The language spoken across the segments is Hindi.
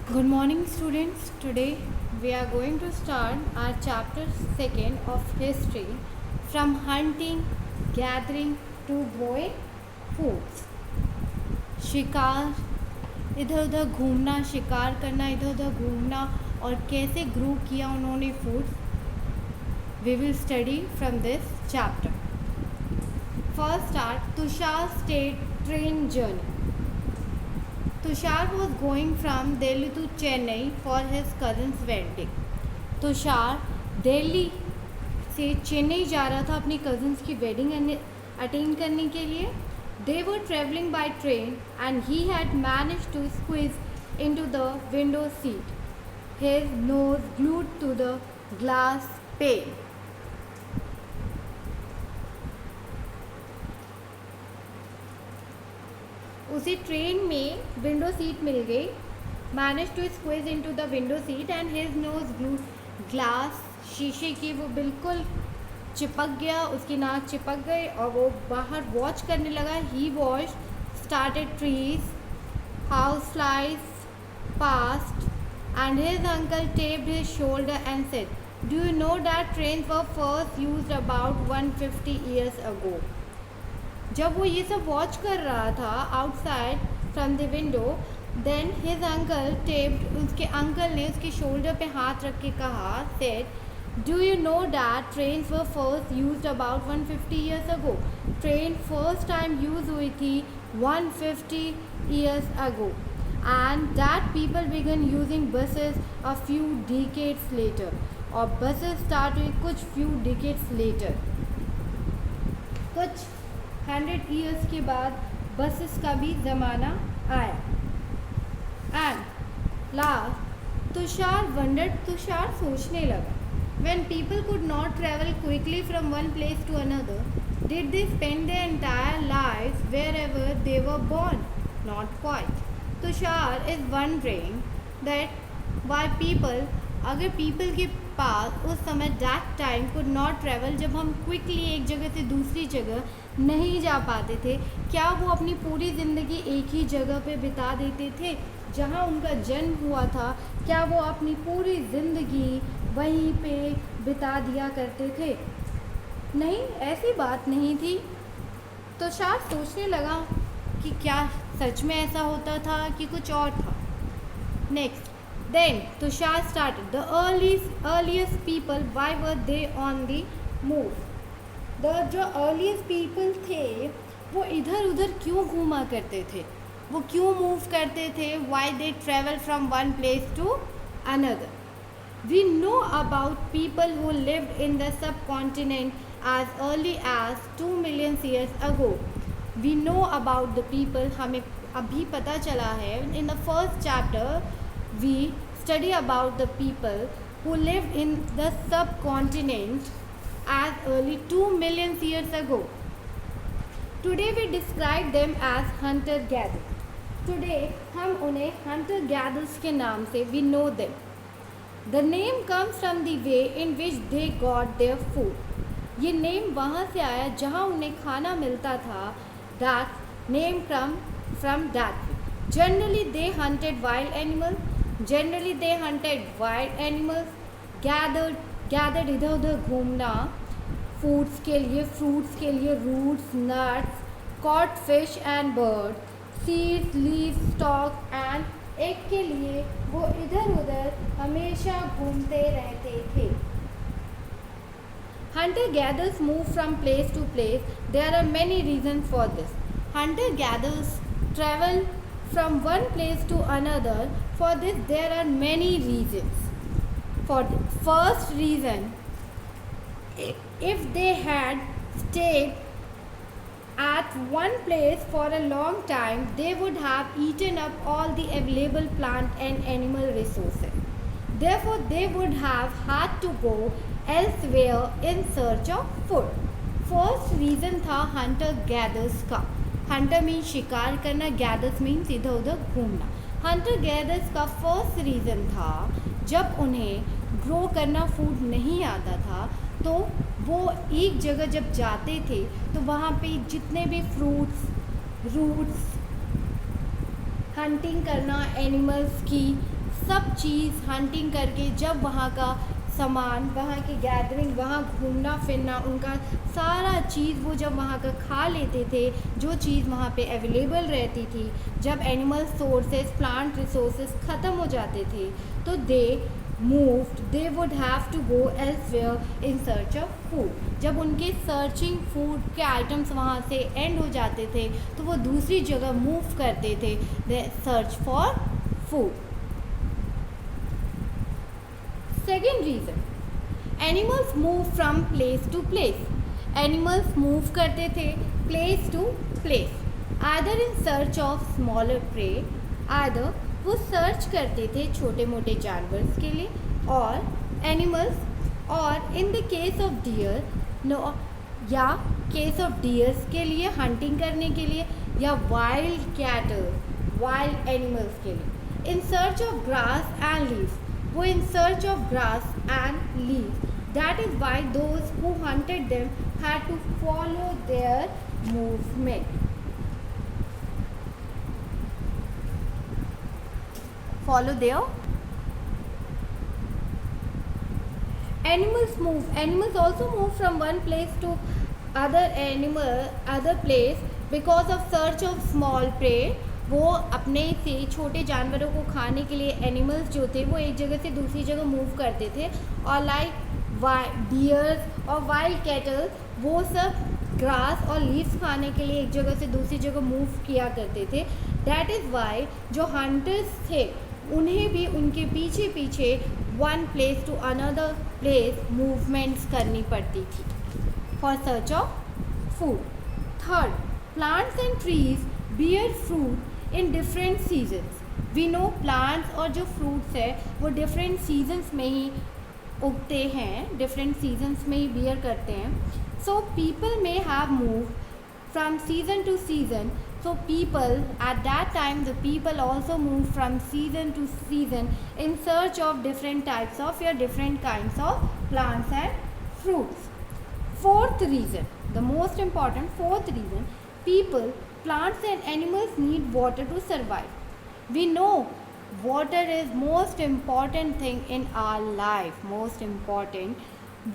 Good morning, students. Today we are going to start our chapter 2 of history from hunting, gathering to growing foods. शिकार, इधर उधर घूमना, शिकार करना, इधर उधर घूमना और कैसे ग्रो किया उन्होंने foods. We will study from this chapter. First start Tushar state train journey. Tushar was going from Delhi to Chennai for his cousin's wedding. Tushar Delhi से चेन्नई जा रहा था अपनी कज़न्स की वेडिंग अटेंड करने के लिए. They were traveling by train and he had managed to squeeze into the window seat, his nose glued to the glass pane. उसी ट्रेन में विंडो सीट मिल गई. Manage to squeeze into the window seat and his nose glue, glass शीशे की वो बिल्कुल चिपक गया, उसकी नाक चिपक गई और वो बाहर वॉच करने लगा. He watch started trees, house flies past and his uncle tapped his shoulder and said, "Do you know that trains were first used about 150 years ago?" जब वो ये सब वॉच कर रहा था outside from the window, then his uncle tapped, उसके अंकल ने उसके शोल्डर पे हाथ रख के कहा, said, do you know that trains were first used about 150 years ago. Train first time use हुई थी 150 years ago and that people began using buses a few decades later. और बसेस स्टार्ट हुई कुछ फ्यू डिकेड्स लेटर, कुछ 100 ईयर्स के बाद बसेस का भी ज़माना आया. And last Tushar wondered, Tushar सोचने लगा, when people could not travel quickly from one place to another, did they spend their entire life wherever they were born? Not quite. Tushar is wondering that why people, अगर पीपल के पास उस समय that time could not travel, जब हम क्विकली एक जगह से दूसरी जगह नहीं जा पाते थे, क्या वो अपनी पूरी ज़िंदगी एक ही जगह पे बिता देते थे जहाँ उनका जन्म हुआ था? क्या वो अपनी पूरी ज़िंदगी वहीं पे बिता दिया करते थे? नहीं, ऐसी बात नहीं थी. तो शायद सोचने लगा कि क्या सच में ऐसा होता था कि कुछ और था. Next, then Tushar started. The earliest people, why were they on the move? जो earliest people थे वो इधर उधर क्यों घूमा करते थे, वो क्यों मूव करते थे? Why they travel from one place to another? We know about people who lived in the subcontinent as early as 2 million years ago. We know about the people, हमें अभी पता चला है. In the first chapter we study about the people who lived in the subcontinent as early 2 million years ago. Today we describe them as hunter gatherers. Today हम उन्हें hunter gatherers के नाम से we know them. The name comes from the way in which they got their food. ये नेम वहाँ से आया जहाँ उन्हें खाना मिलता था. That name come from that way. Generally they hunted wild animals. Generally they hunted wild animals. Gathered इधर उधर घूमना, फूड्स के लिए, फ्रूट्स के लिए, roots, nuts, caught fish and bird, seeds, leaves, stalk and egg के लिए वो इधर उधर हमेशा घूमते रहते थे. Hunter gatherers move from place to place. There are many reasons for this. Hunter gatherers travel from one place to another. For this there are many reasons. For the first reason, if they had stayed at one place for a long time, they would have eaten up all the available plant and animal resources. Therefore they would have had to go elsewhere in search of food. First reason था hunter gatherers का. hunter means शिकार करना, gathers means इधर उधर घूमना. hunter gatherers का फर्स्ट रीज़न था, जब उन्हें ग्रो करना फूड नहीं आता था तो वो एक जगह जब जाते थे तो वहाँ पे जितने भी फ्रूट्स, रूट्स, हंटिंग करना एनिमल्स की, सब चीज़ हंटिंग करके जब वहाँ का सामान, वहाँ की गैदरिंग, वहाँ घूमना फिरना, उनका सारा चीज़ वो जब वहाँ का खा लेते थे, जो चीज़ वहाँ पे अवेलेबल रहती थी, जब एनिमल सोर्सेस, प्लांट रिसोर्सेस ख़त्म हो जाते थे, तो they would have to go elsewhere in search of food. जब उनके सर्चिंग फूड के आइटम्स वहाँ से एंड हो जाते थे, तो वो दूसरी जगह मूव करते थे, they search for food. Second reason, animals move from place to place. Animals move करते थे place to place, either in search of smaller prey, either वो सर्च करते थे छोटे मोटे जानवर के लिए, और एनिमल्स, और in the case of dear, या केस ऑफ डियर्स के लिए हंटिंग करने के लिए, या वाइल्ड कैटल, वाइल्ड एनिमल्स के लिए, in search of grass and leaves, वो in search of grass and leaves. That is why those who hunted them had to follow their movement. Follow their animals move. Animals also move from one place to other place because of search of small prey. वो अपने से छोटे जानवरों को खाने के लिए एनिमल्स जो थे वो एक जगह से दूसरी जगह मूव करते थे, और लाइक डियर्स और वाइल्ड कैटल वो सब ग्रास और लीव्स खाने के लिए एक जगह से दूसरी जगह मूव किया करते थे. दैट इज़ वाई जो हंटर्स थे उन्हें भी उनके पीछे पीछे one place to another place movements करनी पड़ती थी for search of food. Third, plants and trees bear fruit in different seasons. We know plants और जो फ्रूट्स है वो डिफरेंट सीजन्स में ही उगते हैं, डिफरेंट सीजन्स में ही बियर करते हैं. So people may have move from season two season. So people, at that time, the people also moved from season to season in search of different types of different kinds of plants and fruits. Fourth reason, the most important fourth reason, people, plants and animals need water to survive. We know water is most important thing in our life, most important.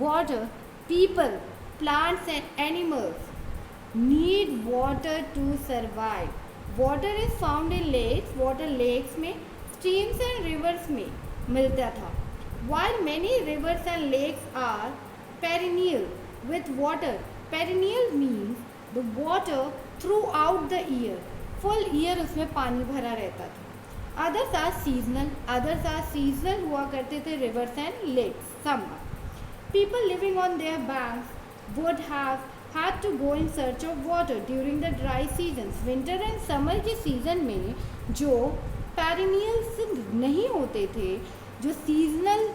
Water, people, plants and animals need water to survive. Water is found in lakes. Water lakes में, streams and rivers में मिलता था. While many rivers and lakes are perennial with water. Perennial means the water throughout the year. Full year उसमें पानी भरा रहता था. Others are seasonal. Others are seasonal हुआ करते थे rivers and lakes. Summer. People living on their banks would have had to go in search of water during the dry seasons. Winter and summer के सीज़न में जो पेरिनियल्स नहीं होते थे, जो सीजनल,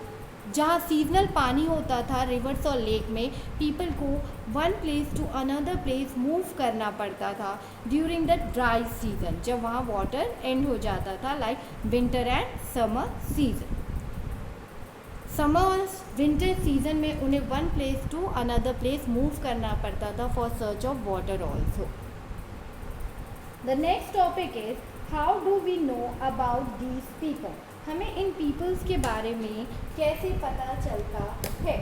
जहाँ सीजनल पानी होता था रिवर्स और लेक में, पीपल को one place to another place move करना पड़ता था ड्यूरिंग द ड्राई सीजन, जब वहाँ वाटर एंड हो जाता था, like winter and summer season. Summer और विंटर सीजन में उन्हें one place to another place move करना पड़ता था for search of water also. The next topic is how do we know about these people. हमें इन पीपल्स के बारे में कैसे पता चलता है.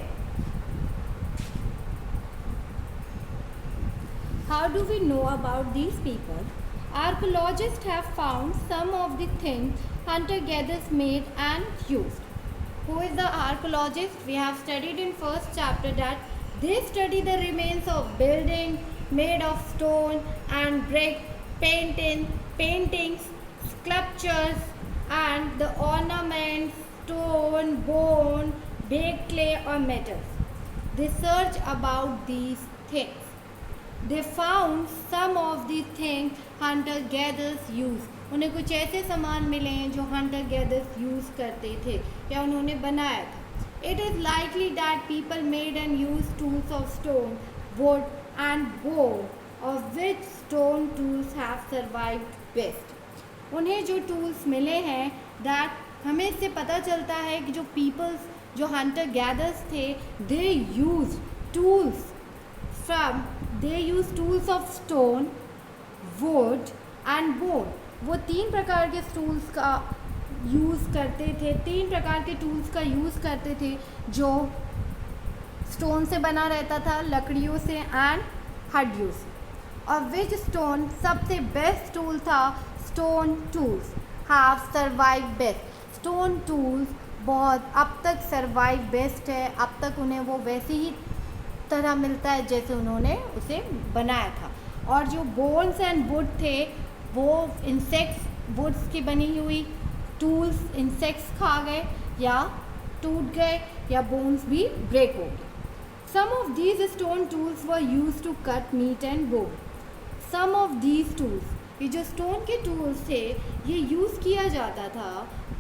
How do we know about these people. Archaeologist have found some of the things hunter gathers made and used. Who is the archaeologist? We have studied in first chapter that they study the remains of building made of stone and brick, paintings, sculptures, and the ornaments, stone, bone, baked clay or metals. They search about these things. They found some of the things hunter-gatherers use. उन्हें कुछ ऐसे सामान मिले हैं जो हंटर गैदर्स यूज़ करते थे या उन्होंने बनाया था. It is likely that people made and use tools of stone, wood and bone, of which stone tools have survived best. उन्हें जो टूल्स मिले हैं, दैट हमें इससे पता चलता है कि जो पीपल्स, जो हंटर गैदर्स थे, they use tools of stone, wood and bone. वो तीन प्रकार के टूल्स का यूज़ करते थे, 3 प्रकार के टूल्स का यूज़ करते थे जो स्टोन से बना रहता था, लकड़ियों से एंड हड्डियों से। और विच स्टोन सबसे बेस्ट टूल था? Stone tools have survive best. Stone tools बहुत अब तक सर्वाइव बेस्ट है, अब तक उन्हें वो वैसे ही तरह मिलता है जैसे उन्होंने उसे बनाया था। और जो बोन्स एंड वुड थे वो इंसेक्ट्स वुड्स की बनी हुई टूल्स इंसेक्ट्स खा गए या टूट गए या बोन्स भी ब्रेक हो गए। Some of these stone tools were used to cut meat and bone. Some of these tools, ये जो स्टोन के टूल्स थे ये यूज़ किया जाता था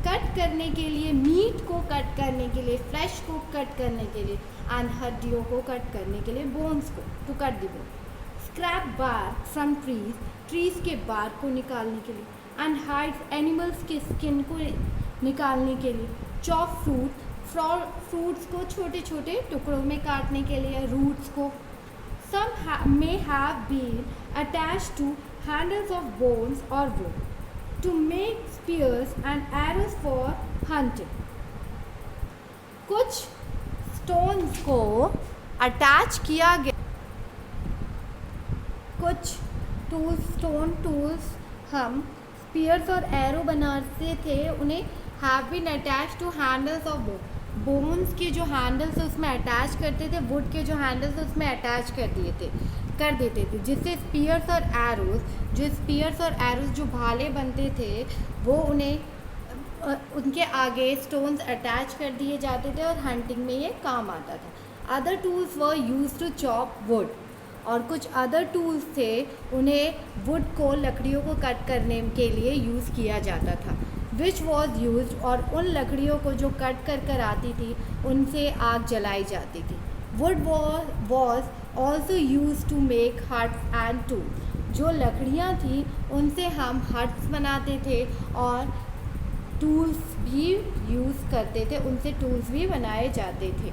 कट करने के लिए, मीट को कट करने के लिए, फ्लैश को कट करने के लिए एंड हड्डियों को कट करने के लिए, बोन्स को to cut the bone. Scrape bark from trees, trees के बार्क को निकालने के लिए, एंड हाइड्स एनिमल्स के स्किन को निकालने के लिए, चॉप फ्रूट्स को छोटे छोटे टुकड़ों में काटने के लिए, रूट्स को। Some may have been attached to handles of bones or wood to make spears and arrows for hunting. कुछ स्टोन्स को अटैच किया गया, कुछ स्टोन टूल्स हम स्पीयर्स और एरो बनाते थे, उन्हें have been attach to handles of bones के जो हैंडल्स उसमें अटैच करते थे, वुड के जो हैंडल्स उसमें अटैच कर देते थे जिससे स्पीयर्स और एरोज जो भाले बनते थे वो उनके आगे स्टोन्स अटैच कर दिए जाते थे और हंटिंग में ये काम आता था। Other tools were use to chop wood, और कुछ अदर टूल्स थे उन्हें वुड को, लकड़ियों को कट करने के लिए यूज़ किया जाता था। विच वॉज यूज, और उन लकड़ियों को जो कट कर आती थी उनसे आग जलाई जाती थी। Wood was also use to make huts and tools, जो लकड़ियाँ थी उनसे हम हट्स बनाते थे और टूल्स भी यूज़ करते थे, उनसे टूल्स भी बनाए जाते थे।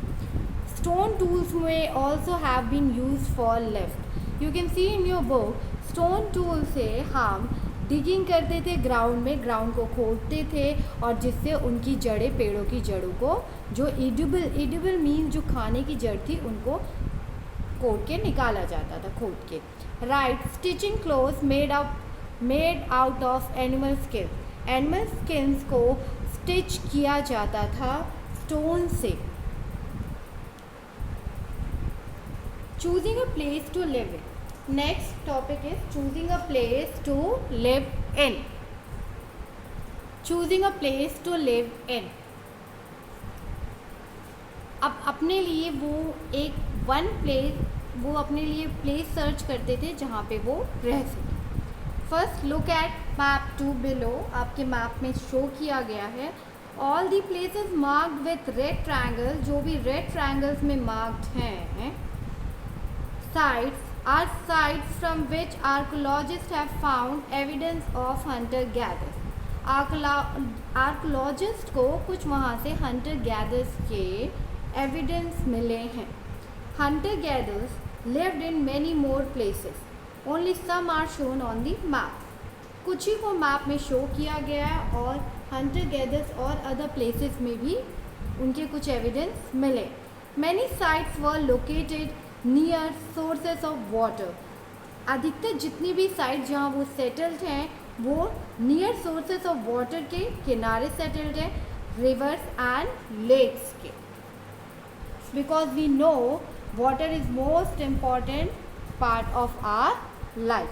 स्टोन टूल्स में also have been use for lift. You can see in your book, stone tool से हम डिगिंग करते थे ग्राउंड में, ग्राउंड को खोदते थे और जिससे उनकी जड़ें, पेड़ों की जड़ों को, जो एडिबल मीन जो खाने की जड़ थी, उनको कोड के निकाला जाता था, खोद के। Right, stitching clothes made out of animal skin, animal skins को स्टिच किया जाता था स्टोन से। Choosing a place to live in, next topic is choosing a place to live in. choosing a place to live in, अब अपने लिए वो अपने लिए प्लेस सर्च करते थे जहाँ पे वो रह सके। First look at map 2 below, आपके मैप में शो किया गया है। All the places marked with red triangle, जो भी रेड ट्रायंगल्स में मार्क्ड हैं, sites are sites from which archaeologists have found evidence of hunter-gatherers. Archaeologist को कुछ वहाँ से हंटर गैदर्स के एविडेंस मिले हैं। Hunter gathers lived in many more places, only some are shown on the map. कुछ ही को मैप में शो किया गया है और हंटर गैदर्स और अदर प्लेसेस में भी उनके कुछ एविडेंस मिले। Many sites were located near sources of water, अधिकतर जितनी भी साइट जहाँ वो सेटल्ड हैं वो नियर सोर्सेस ऑफ वाटर के किनारे सेटल्ड हैं, रिवर्स एंड लेक्स के। Because we know water is most important part of our life.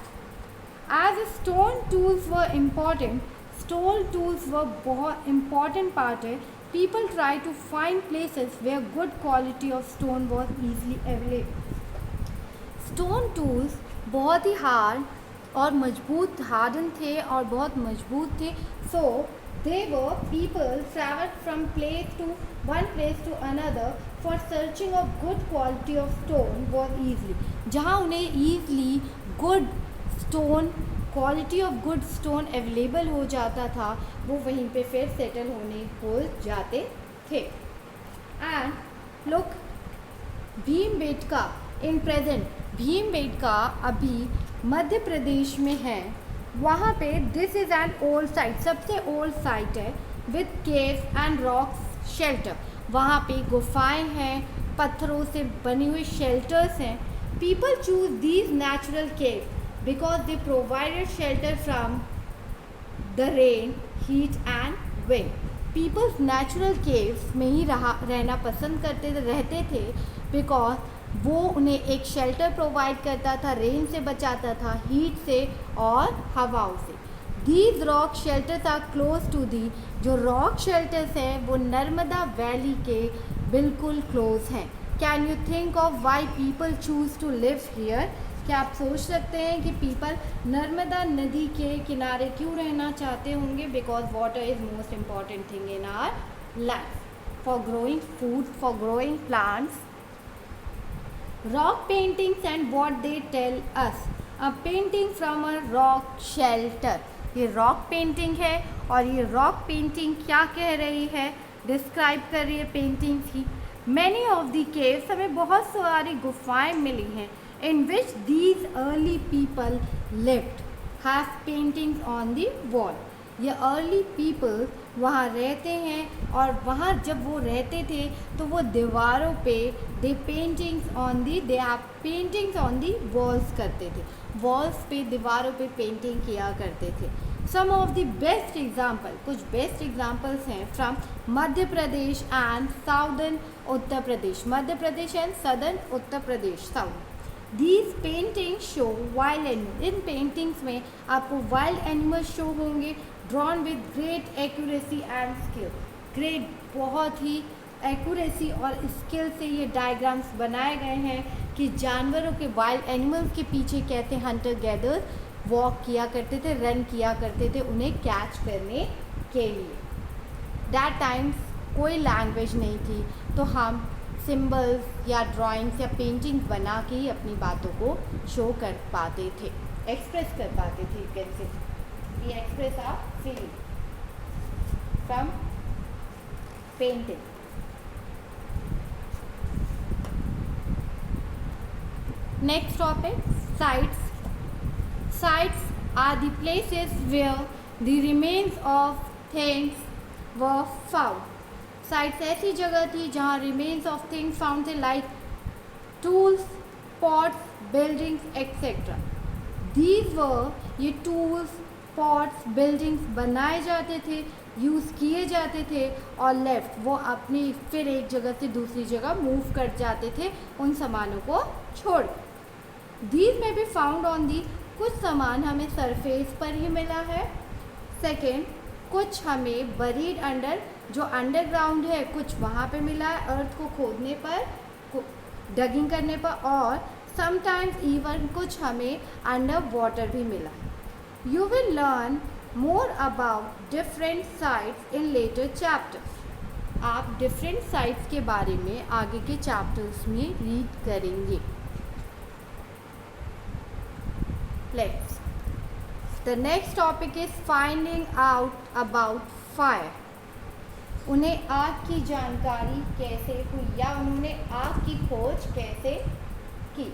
As stone tools were important, stone tools were बहुत इम्पॉर्टेंट पार्ट है। People try to find places where good quality of stone was easily available. Stone tools बहुत ही हार्डन थे और बहुत मजबूत थे। So they were people traveled from one place to another for searching of good quality of stone was easily. जहाँ उन्हें easily good stone, quality of good stone available हो जाता था, वो वहीं पे फिर सेटल हो जाते थे। And look, Bhimbetka in present, Bhimbetka अभी मध्य प्रदेश में है। वहाँ पे this is an old site, सबसे ओल्ड साइट है। with caves and rocks shelter. वहाँ पे गुफाएं हैं, पत्थरों से बनी हुई shelters हैं. People choose these natural caves because they provided shelter from the rain, heat and wind. People's natural caves में ही रहना पसंद रहते थे because वो उन्हें एक शेल्टर प्रोवाइड करता था, रेन से बचाता था, हीट से और हवाओं से. These rock shelters are close to the. जो रॉक शेल्टर्स हैं वो नर्मदा वैली के बिल्कुल क्लोज हैं. Can you think of why people choose to live here? क्या आप सोच सकते हैं कि पीपल नर्मदा नदी के किनारे क्यों रहना चाहते होंगे? Because water is most important thing in our life for growing food, for growing plants. Rock paintings and what they tell us. A painting from a rock shelter. ये रॉक पेंटिंग है और ये रॉक पेंटिंग क्या कह रही है, डिस्क्राइब कर रही है पेंटिंग की. मैनी ऑफ दी केव्स, हमें बहुत सारी गुफाएं मिली हैं in which these early people lived, have paintings on the wall. ये अर्ली पीपल वहाँ रहते हैं और वहाँ जब वो रहते थे तो वो दीवारों पे दे पेंटिंग्स ऑन दी वॉल्स करते थे. वॉल्स पे, दीवारों पे पेंटिंग किया करते थे. सम ऑफ द बेस्ट एग्जाम्पल, कुछ बेस्ट एग्जाम्पल्स हैं from Madhya Pradesh and southern Uttar Pradesh. Madhya Pradesh and southern Uttar Pradesh, south. These painting show wild animal. In paintings में आपको वाइल्ड एनिमल्स शो होंगे, drawn with great accuracy and skill. Great, बहुत ही एक्यूरेसी और स्किल से ये डायग्राम्स बनाए गए हैं कि जानवरों के, वाइल्ड एनिमल्स के पीछे कैसे हंटर गैदर्स वॉक किया करते थे, रन किया करते थे उन्हें कैच करने के लिए. दैट टाइम्स कोई लैंग्वेज नहीं थी, तो हम सिम्बल्स या ड्राइंग्स या पेंटिंग्स बना के ही अपनी बातों को शो कर पाते थे, एक्सप्रेस कर पाते थे. कैसे we express our feeling from painting. Next topic, sites. Sites are the places where the remains of things were found. Sites ऐसी जगह थी जहाँ remains of things found थे, like tools, pots, buildings, etc. These were, ये tools, पॉट्स, बिल्डिंग्स बनाए जाते थे, यूज़ किए जाते थे और लेफ्ट, वो अपनी फिर एक जगह से दूसरी जगह मूव कर जाते थे उन सामानों को छोड़. दीज में भी फाउंड ऑन दी, कुछ सामान हमें सरफेस पर ही मिला है. सेकेंड, कुछ हमें बरीड अंडर, जो अंडरग्राउंड है, कुछ वहाँ पे मिला है अर्थ को खोदने पर, डगिंग करने पर, और समटाइम्स इवन कुछ हमें अंडर वाटर भी मिला है. You will learn more about different sites in later chapters. आप different sites के बारे में आगे के chapters में read करेंगे. Let's. The next topic is finding out about fire. उन्हें आग की जानकारी कैसे हुई या उन्होंने आग की खोज कैसे की.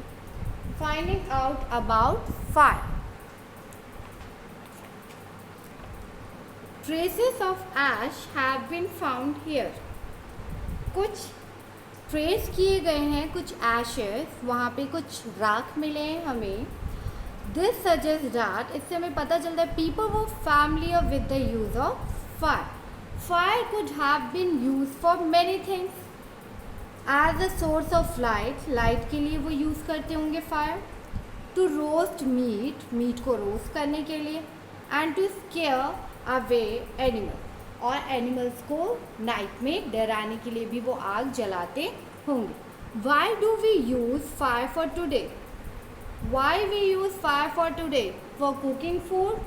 Finding out about fire. Traces of ash have been found here. कुछ ट्रेस किए गए हैं, कुछ ashes, वहाँ पे कुछ राख मिले हैं हमें. This suggests that, इससे हमें पता चलता है people were familiar with the use of fire. Fire could have been used for many things. As a source of light, light के लिए वो यूज़ करते होंगे fire. To roast meat, meat को roast करने के लिए. And to scare away animal, और एनिमल्स को नाइट में डराने के लिए भी वो आग जलाते होंगे. Why do we use fire for today? Why we use fire for today? For cooking food.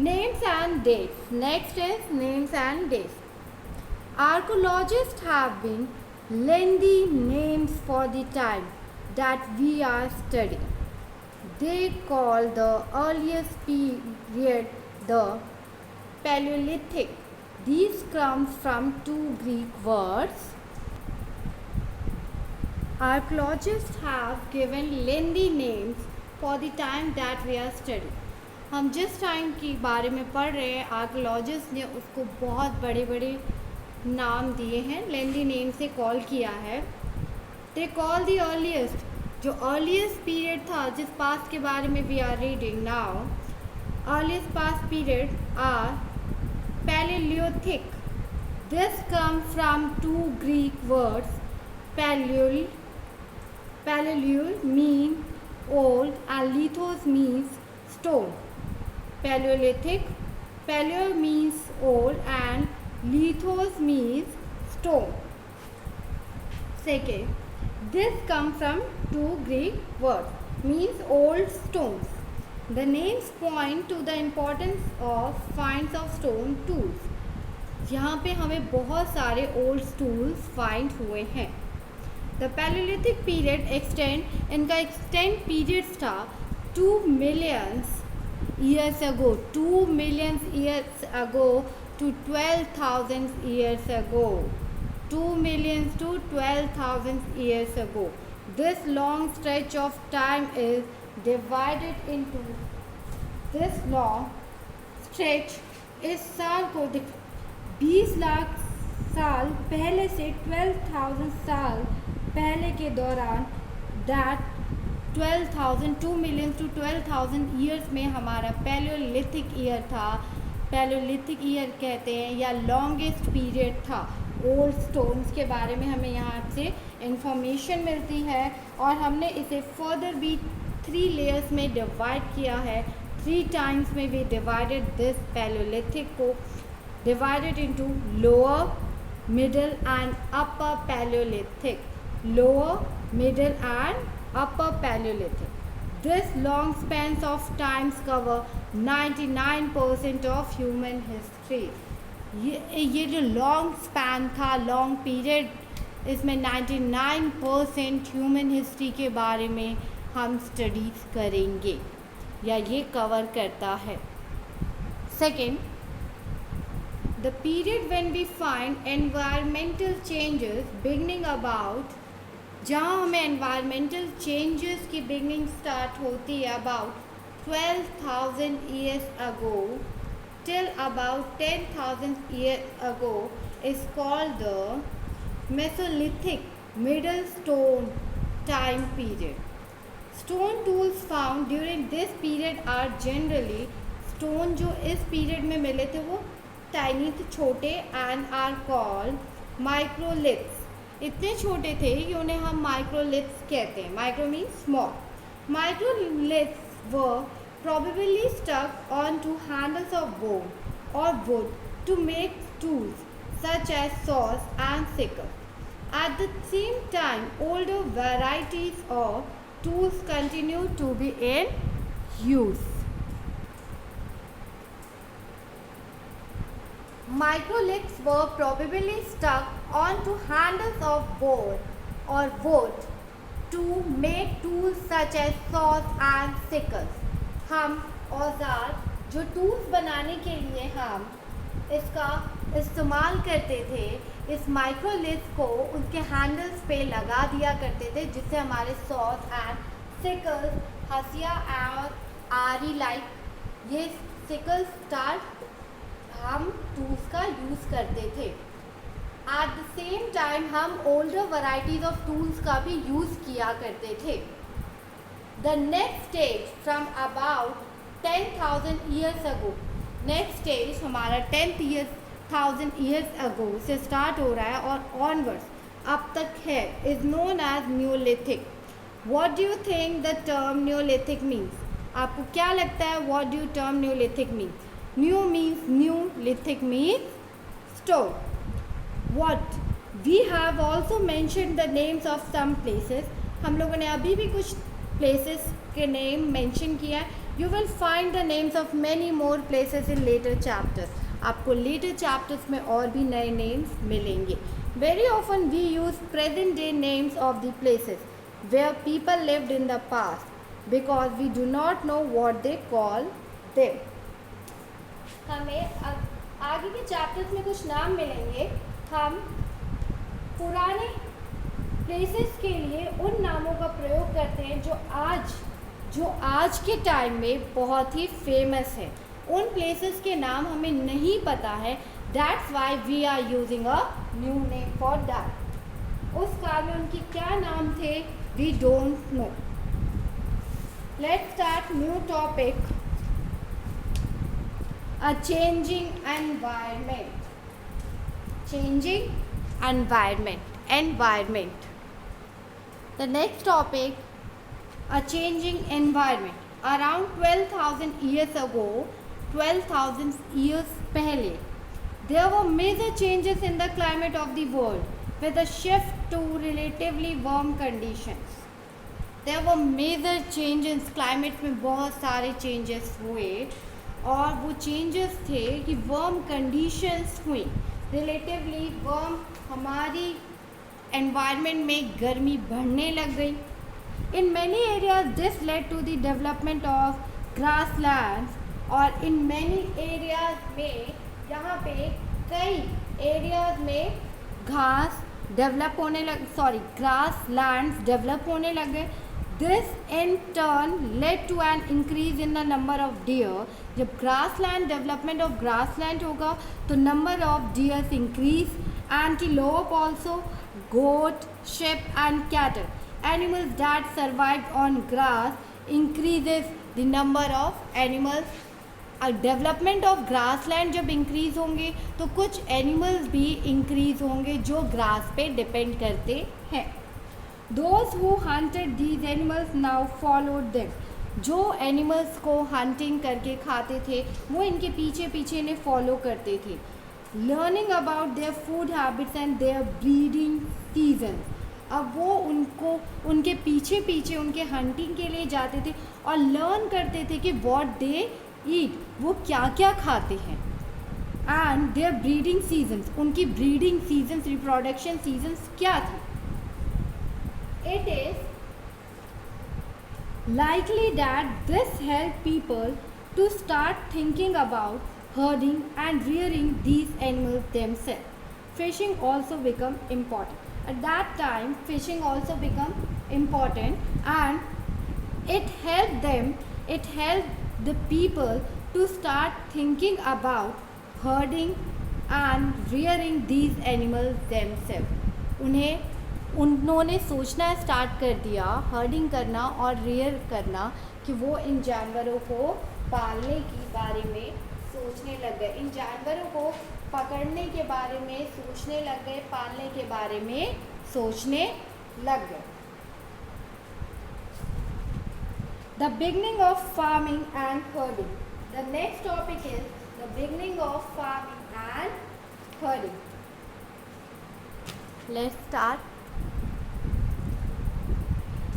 Names and dates. Next is names and dates. Archaeologists have been lengthy names for the time that we are studying. They call the earliest period the Paleolithic. These come from two Greek words. Archaeologists have given lengthy names for the time that we are studying. हम जिस टाइम के बारे में पढ़ रहे हैं आर्कोलॉजिस्ट ने उसको बहुत बड़े बड़े नाम दिए हैं, लेंदी नेम से कॉल किया है। दे कॉल द अर्लीस्ट, जो अर्लीस्ट पीरियड था जिस पास्ट के बारे में we are reading now, earliest past period are palaeolithic. This come from two Greek words, palaeo mean old and lithos means stone. Paleolithic, paleo means old and lithos means stone. Second, this come from two Greek words means old stones. The names point to the importance of finds of stone tools. यहाँ पे हमें बहुत सारे old tools find हुए हैं। The Paleolithic period इनका extent periods था 2 million years ago, 2 million years ago to 12,000 years ago, 2 million to 12,000 years ago. This long stretch of time is divided into this long stretch इस साल को 20 लाख साल पहले से 12,000 साल पहले के दौरान दैट 12,000 2 मिलियन टू 12,000 ईयर्स में हमारा पैलियोलिथिक ईयर था। पैलियोलिथिक ईयर कहते हैं या लॉन्गेस्ट पीरियड था। ओल्ड स्टोन्स के बारे में हमें यहाँ से इंफॉर्मेशन मिलती है और हमने इसे फर्दर भी 3 लेयर्स में डिवाइड किया है। 3 टाइम्स में वी डिवाइडेड दिस पैलियोलिथिक को divided into lower, middle and upper Paleolithic. Lower, middle and upper Paleolithic. This long spans of times cover 99% of human history. ये जो long span था, long period, इसमें 99% human history के बारे में हम studies करेंगे या ये cover करता है। Second, the period when we find environmental changes beginning about, जहाँ हमें environmental changes की beginning start होती है about 12,000 years ago till about 10,000 years ago is called the Mesolithic Middle Stone Time Period. Stone tools found during this period are generally, stone जो इस period में मिले थे वो टाइनी थे, छोटे, एंड आर कॉल्ड माइक्रोलिथ्स। इतने छोटे थे कि उन्हें हम माइक्रोलिथ्स कहते हैं। Micro means small. Microliths were probably stuck onto handles of bone or wood to make tools such as saws and sickles. At the same time, older varieties of tools continue to be in use. Microliths were probably stuck onto handles of bone or wood to make tools such as saws and sickles. हम औजार जो टूल्स बनाने के लिए हम इसका इस्तेमाल करते थे, इस माइक्रोलिथ्स को उनके हैंडल्स पे लगा दिया करते थे, जिससे हमारे सॉस एंड सिकल्स, हसिया और आरी लाइक ये सिकल स्टार्ट हम टूल्स का यूज़ करते थे। एट द सेम टाइम हम ओल्डर वैरायटीज़ ऑफ टूल्स का भी यूज़ किया करते थे। The next stage from about 10,000 years ago, next stage हमारा 10,000 ईयर्स अगो से स्टार्ट हो रहा है और ऑनवर्ड्स अब तक है, is known as Neolithic. What do you think the term Neolithic means? आपको क्या लगता है what do term Neolithic means? New means new, lithic means stone. What? We have also mentioned the names of some places. हम लोगों ने अभी भी कुछ places के name mention किया है. You will find the names of many more places in later chapters. आपको later chapters में और भी नए names मिलेंगे. Very often we use present day names of the places where people lived in the past because we do not know what they call them. हमें आगे के चैप्टर्स में कुछ नाम मिलेंगे। हम पुराने प्लेसेस के लिए उन नामों का प्रयोग करते हैं जो आज जो आज के टाइम में बहुत ही फेमस है। उन प्लेसेस के नाम हमें नहीं पता है, that's why we are using a new name for that. उस काल में उनके क्या नाम थे, we don't know. Let's start new topic, a changing environment. Changing environment. The next topic, a changing environment. Around 12,000 years ago, 12,000 years पहले, there were major changes in the climate of the world with a shift to relatively warm conditions. There were major changes, climate में बहुत सारे changes हुए और वो changes थे कि warm conditions हुई, relatively warm, हमारी environment में गर्मी बढ़ने लग गई। In many areas this led to the development of grasslands, और in many areas में यहाँ पे कई areas में घास डेवलप होने लग grasslands डेवलप होने लग गए। This in turn led to an increase in the number of deer. जब grassland development of grassland होगा तो number of deer increase, antelope also, goat, sheep and cattle, animals that survived on grass increases the number of animals. Development of grassland जब इंक्रीज होंगे तो कुछ एनिमल्स भी इंक्रीज होंगे जो ग्रास पे डिपेंड करते हैं। Those who hunted these animals now followed them. जो एनिमल्स को हंटिंग करके खाते थे वो इनके पीछे पीछे इन्हें फॉलो करते थे। Learning about their food habits and their breeding season. अब वो उनको उनके पीछे पीछे उनके हंटिंग के लिए जाते थे और लर्न करते थे कि व्हाट दे ईट, वो क्या क्या खाते हैं। एंड देयर ब्रीडिंग सीजन्स, उनकी ब्रीडिंग सीजन्स, रिप्रोडक्शन सीजन्स क्या थे। It is likely that this helped people to start thinking about herding and rearing these animals themselves. Fishing also become important. At that time, fishing also become important, and it helped the people to start thinking about herding and rearing these animals themselves. उन्होंने सोचना स्टार्ट कर दिया, हर्डिंग करना और रेयर करना, कि वो इन जानवरों को पालने के बारे में सोचने लग गए, इन जानवरों को पकड़ने के बारे में सोचने लग गए, पालने के बारे में सोचने लग गए। The beginning of farming and herding. The next topic is the beginning of farming and herding. Let's start.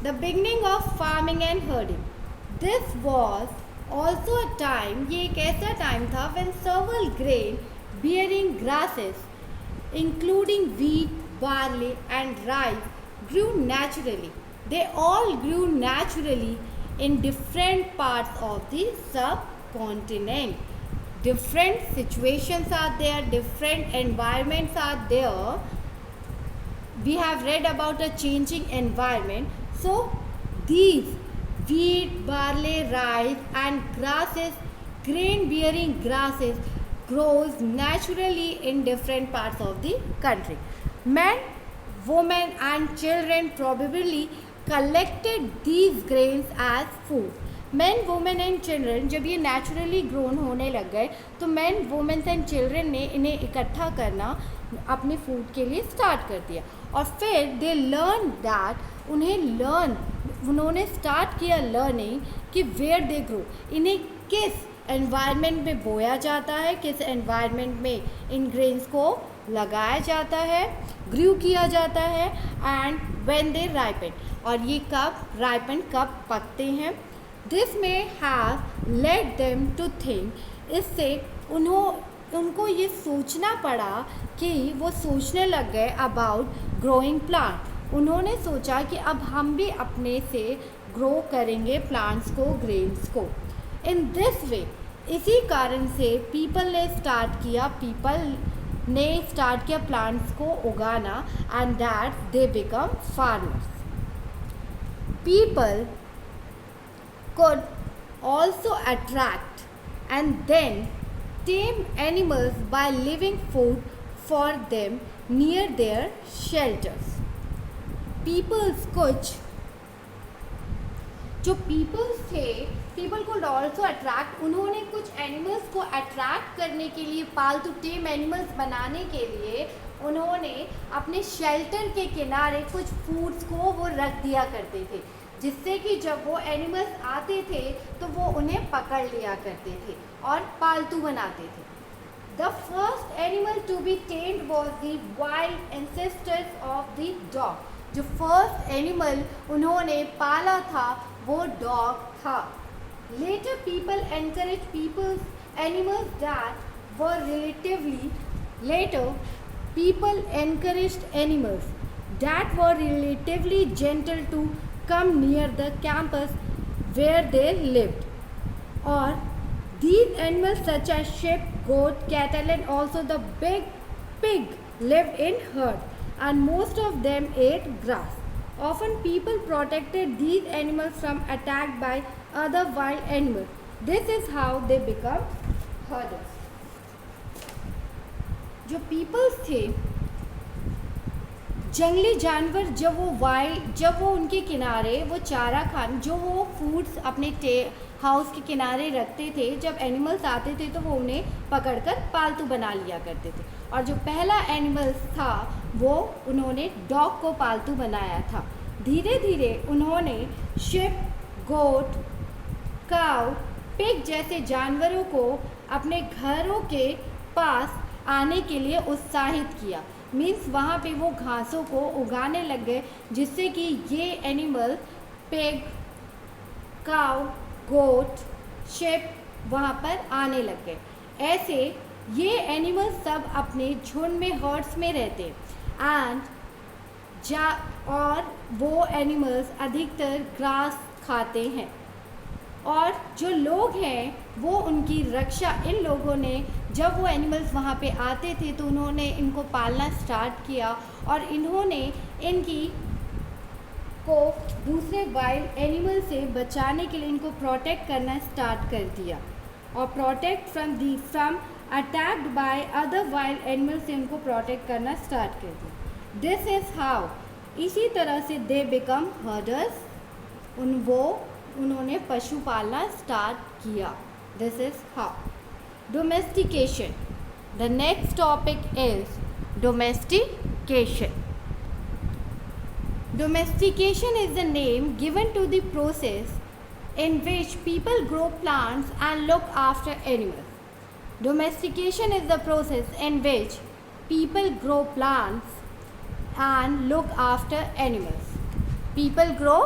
The beginning of farming and herding. This was also a time, ये एक ऐसा टाइम था when several grain bearing grasses including wheat, barley and rice grew naturally. They all grew naturally in different parts of the subcontinent. Different situations are there, different environments are there. We have read about a changing environment. So these wheat, barley, rice and grasses, grain bearing grasses grows naturally in different parts of the country. Men, women and children probably collected these grains as food. Men, women and children, जब ये naturally grown होने लग गए तो men, women and children ने इन्हें इकट्ठा करना अपने फूड के लिए स्टार्ट कर दिया। और फिर दे लर्न दैट, उन्होंने स्टार्ट किया लर्निंग कि वेयर दे ग्रो, इन्हें किस एनवायरनमेंट में बोया जाता है, किस एनवायरनमेंट में इन ग्रेन्स को लगाया जाता है, ग्रू किया जाता है, एंड व्हेन दे राइपन, और ये कब पकते हैं। This may have led them to think, इससे उनको ये सोचना पड़ा कि वो सोचने लग गए अबाउट ग्रोइंग प्लांट। उन्होंने सोचा कि अब हम भी अपने से ग्रो करेंगे प्लांट्स को, ग्रेन्स को। इन दिस वे, इसी कारण से पीपल ने स्टार्ट किया प्लांट्स को उगाना, and that they become farmers. could also attract and then tame animals by leaving food for them near their shelters. Peoples कुछ जो पीपल्स थे, पीपल कुड ऑल्सो अट्रैक्ट, उन्होंने कुछ एनिमल्स को अट्रैक्ट करने के लिए, पालतू टेम एनिमल्स बनाने के लिए उन्होंने अपने शेल्टर के किनारे कुछ फूड्स को वो रख दिया करते थे, जिससे कि जब वो एनिमल्स आते थे तो वो उन्हें पकड़ लिया करते थे और पालतू बनाते थे. The first animal to be tamed was the wild ancestors of the dog. जो फर्स्ट एनिमल उन्होंने पाला था वो डॉग था. Later people encourage peoples animals that were relatively later people encouraged animals that were relatively gentle to come near the campus where they lived. Or these animals such as sheep, goat, cattle and also the big pig lived in herds and most of them ate grass. Often people protected these animals from attack by other wild animals. This is how they become herders. जो पीपल्स थे, जंगली जानवर जब वो उनके किनारे वो चारा खान, जो वो फूड्स अपने हाउस के किनारे रखते थे, जब एनिमल्स आते थे तो वो उन्हें पकड़कर पालतू बना लिया करते थे. और जो पहला एनिमल्स था वो उन्होंने डॉग को पालतू बनाया था. धीरे धीरे उन्होंने शिप, गोट, काऊ, पिग जैसे जानवरों को अपने घरों के पास आने के लिए उत्साहित किया. मीन्स वहाँ पे वो घासों को उगाने लग गए, जिससे कि ये एनिमल पिग, काऊ, गोट, शिप वहाँ पर आने लग गए. ऐसे ये एनिमल्स सब अपने झुंड में, हर्ड्स में रहते एंड और वो एनिमल्स अधिकतर ग्रास खाते हैं. और जो लोग हैं वो उनकी रक्षा, इन लोगों ने जब वो एनिमल्स वहाँ पे आते थे तो उन्होंने इनको पालना स्टार्ट किया और इन्होंने इनकी को दूसरे वाइल्ड एनिमल से बचाने के लिए इनको प्रोटेक्ट करना स्टार्ट कर दिया और protect from attacked by other wild animal से इनको प्रोटेक्ट करना स्टार्ट कर दिया. दिस इज़ हाउ, इसी तरह से दे बिकम हर्डर्स, उन्होंने पशु पालना स्टार्ट किया. This is how. Domestication. The next topic is domestication. Domestication is the name given to the process in which people grow plants and look after animals. Domestication is the process in which people grow plants and look after animals. People grow.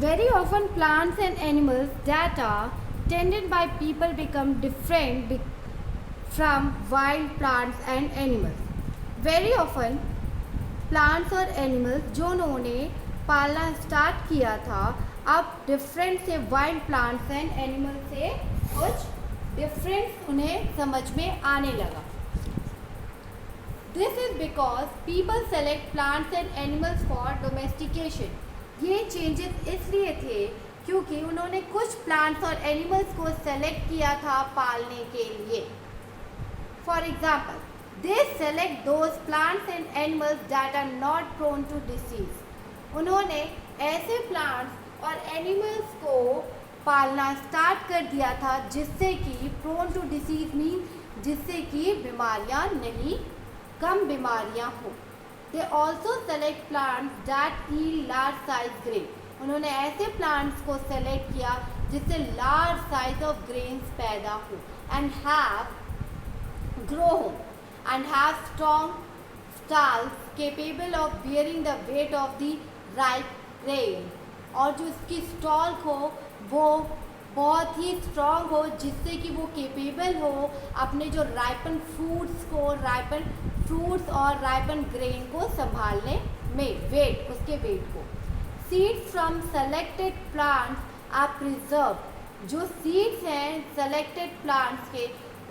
Very often plants and animals that are tended by people become different from wild plants and animals. Very often plants और एनिमल्स जो उन्होंने पालना स्टार्ट किया था, अब डिफरेंट से वाइल्ड प्लांट्स एंड एनिमल्स से कुछ डिफरेंस उन्हें समझ में आने लगा. This is because people select plants and animals for domestication. ये चेंजेस इसलिए थे क्योंकि उन्होंने कुछ प्लांट्स और एनिमल्स को सेलेक्ट किया था पालने के लिए. For example, they select those plants and animals that are not prone to disease. उन्होंने ऐसे plants और animals को पालना स्टार्ट कर दिया था जिससे कि prone to disease means जिससे कि बीमारियां नहीं, कम बीमारियां हो. They also select plants that yield large size grain. उन्होंने ऐसे plants को select किया जिससे large size of grains पैदा हो and grow and have strong stalks capable of bearing the weight of the ripe grain. और जो इसकी स्टॉक हो वो बहुत ही स्ट्रॉन्ग हो जिससे कि वो केपेबल हो अपने जो राइपन फ्रूट्स और राइपन ग्रेन को संभालने में, वेट, उसके वेट को. Seeds from selected plants are preserve. जो सीड्स हैं सेलेक्टेड प्लांट्स के,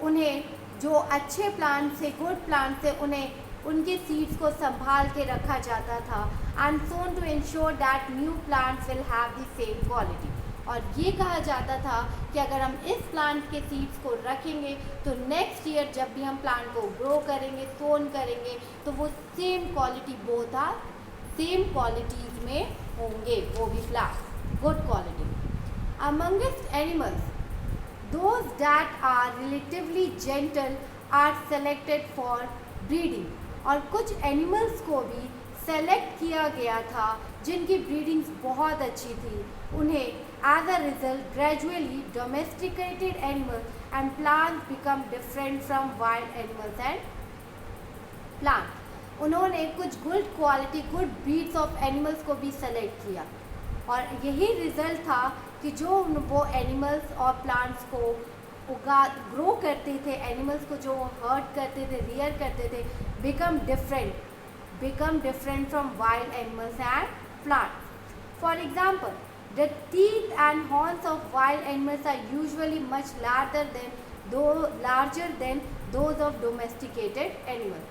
उन्हें जो अच्छे प्लांट से, गुड प्लांट से उन्हें उनके सीड्स को संभाल के रखा जाता था and sown to ensure that new plants will have the same quality. और ये कहा जाता था कि अगर हम इस प्लांट के सीड्स को रखेंगे तो नेक्स्ट ईयर जब भी हम प्लांट को ग्रो करेंगे, सोन करेंगे, तो वो same quality both are same qualities में होंगे, वो भी plant good quality. Amongst animals those that are relatively gentle are selected for breeding। और कुछ एनिमल्स को भी सेलेक्ट किया गया था जिनकी ब्रीडिंग्स बहुत अच्छी थी। उन्हें as a result gradually domesticated animals and plants become different from wild animals and plant. उन्होंने कुछ good quality, good breeds of animals को भी सेलेक्ट किया और यही रिजल्ट था कि जो वो एनिमल्स और प्लांट्स को ग्रो करते थे, एनिमल्स को जो हर्ट करते थे, रियर करते थे, become different from wild animals and plants. For example, the teeth and horns of wild animals are usually much larger than those of domesticated animal.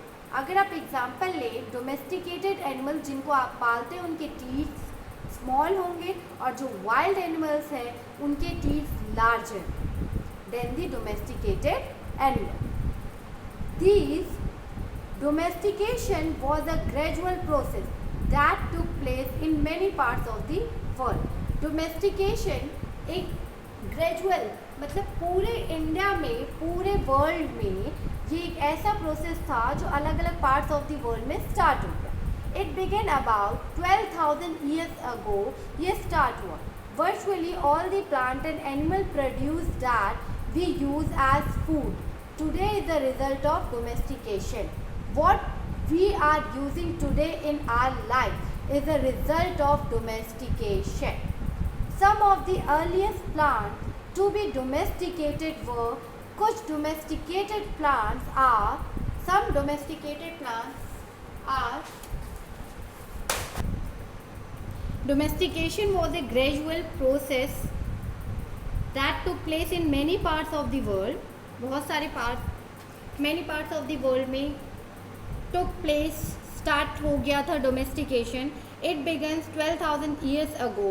अगर आप एग्जाम्पल लें, डोमेस्टिकेटेड एनिमल जिनको आप पालते हैं उनके टीथ स्मॉल होंगे और जो वाइल्ड एनिमल्स हैं उनके teeth larger than the domesticated animal. These domestication was a gradual process that took place in many parts of the world। Domestication एक gradual मतलब पूरे इंडिया में, पूरे वर्ल्ड में ये एक ऐसा प्रोसेस था जो अलग अलग पार्ट्स ऑफ द वर्ल्ड में स्टार्ट हो गया। It began about 12,000 years ago। ये स्टार्ट हुआ। Virtually all the plant and animal produce that we use as food today is the result of domestication। What we are using today in our life is a result of domestication। Some of the earliest plants to be domesticated were कुछ domesticated plants are some domesticated plants are Domestication was a gradual process that took place in many parts of the world। बहुत सारे many parts of the world में took place, start हो गया था domestication। It began 12,000 years ago।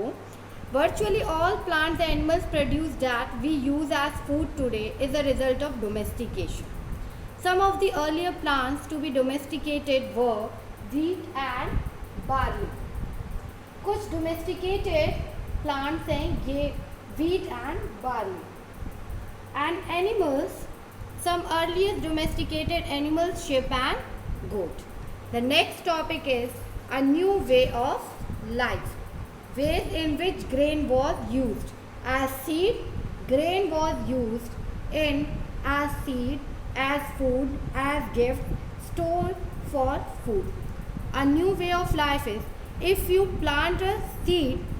Virtually all plants and animals produced that we use as food today is a result of domestication। Some of the earlier plants to be domesticated were wheat and barley। कुछ domesticated plants हैं ये wheat and barley। And animals, some earliest domesticated animals, sheep and goat। The next topic is a new way of life, ways in which grain was used as seed। Grain was used in as seed, as food, as gift, stored for food। A new way of life is if you plant a seed